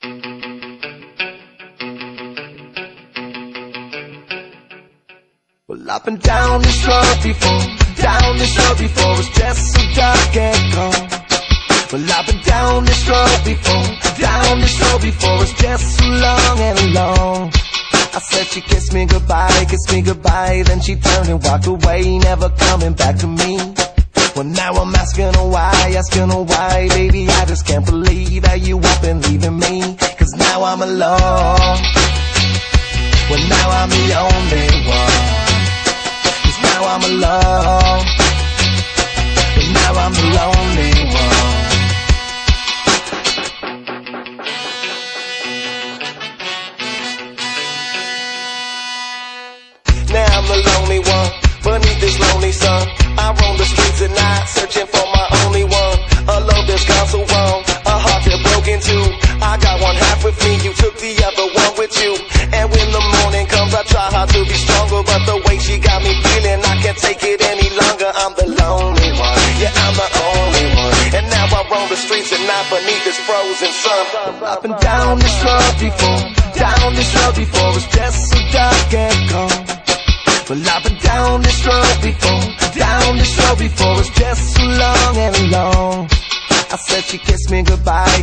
Well, I've been down this road before, down this road before. It's just so dark and cold. Well, I've been down this road before, down this road before. It's just so long and alone. I said she kissed me goodbye, then she turned and walked away, never coming back to me. Well, now I'm asking her why, baby, I just can't believe that you up and leaving me. Cause now I'm alone. Well, now I'm the only one. Cause now I'm alone. But now I'm the lonely one. Now I'm the lonely one, beneath this lonely sun. I roam the streets at night, searching for my only one. A love that's gone so wrong, a heart that broke in two. I got one half with me, you took the other one with you. And when the morning comes, I try hard to be stronger, but the way she got me feeling, I can't take it any longer. I'm the lonely one, yeah, I'm the only one. And now I roam the streets at night beneath this frozen sun. I've been down this road before, down this road before. It's just so dark and cold. Well, I've been down this road before, down this road before. It's just so long and alone. I said she kissed me goodbye,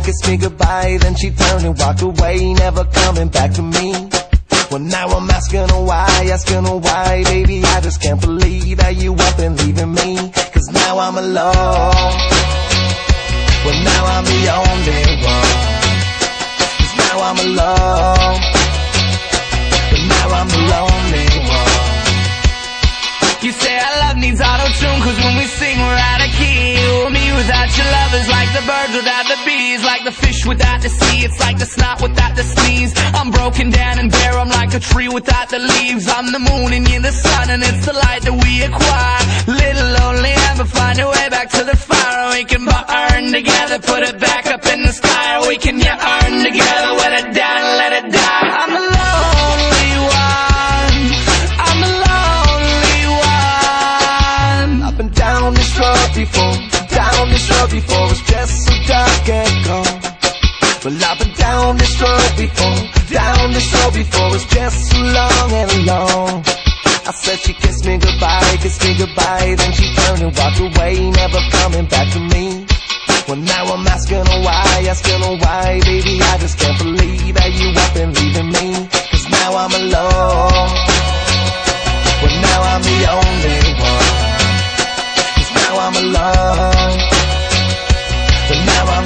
then she turned and walked away, never coming back to me. Well, now I'm asking her why, baby, I just can't believe that you up and leaving me. Cause now I'm alone. Well, now I'm the only one. Cause now I'm alone. But now I'm the lonely one. You say our love needs auto-tune, cause when we sing we're out of key. You and me without your love is like the birds without the bees, like the fish without the sea, it's like the snot without the sneeze. I'm broken down and bare, I'm like a tree without the leaves. I'm the moon and you're the sun, and it's the light that we acquire. Little lonely, but find a way back to the fire. We can burn together, put it back up in the sky. We can earn together, let it down and let it die. I'm the lonely one, I'm the lonely one. I've been down this road before, down this road before. It's just so dark and cold. Well, I've been down this road before, down this road before. It's just so long and alone. I said she kissed me goodbye, then she turned and walked away, never coming back to me. Well, now I'm asking her why, baby, I just can't believe that you up and leaving me. Cause now I'm alone. Well, now I'm the only one. Cause now I'm alone. But now I'm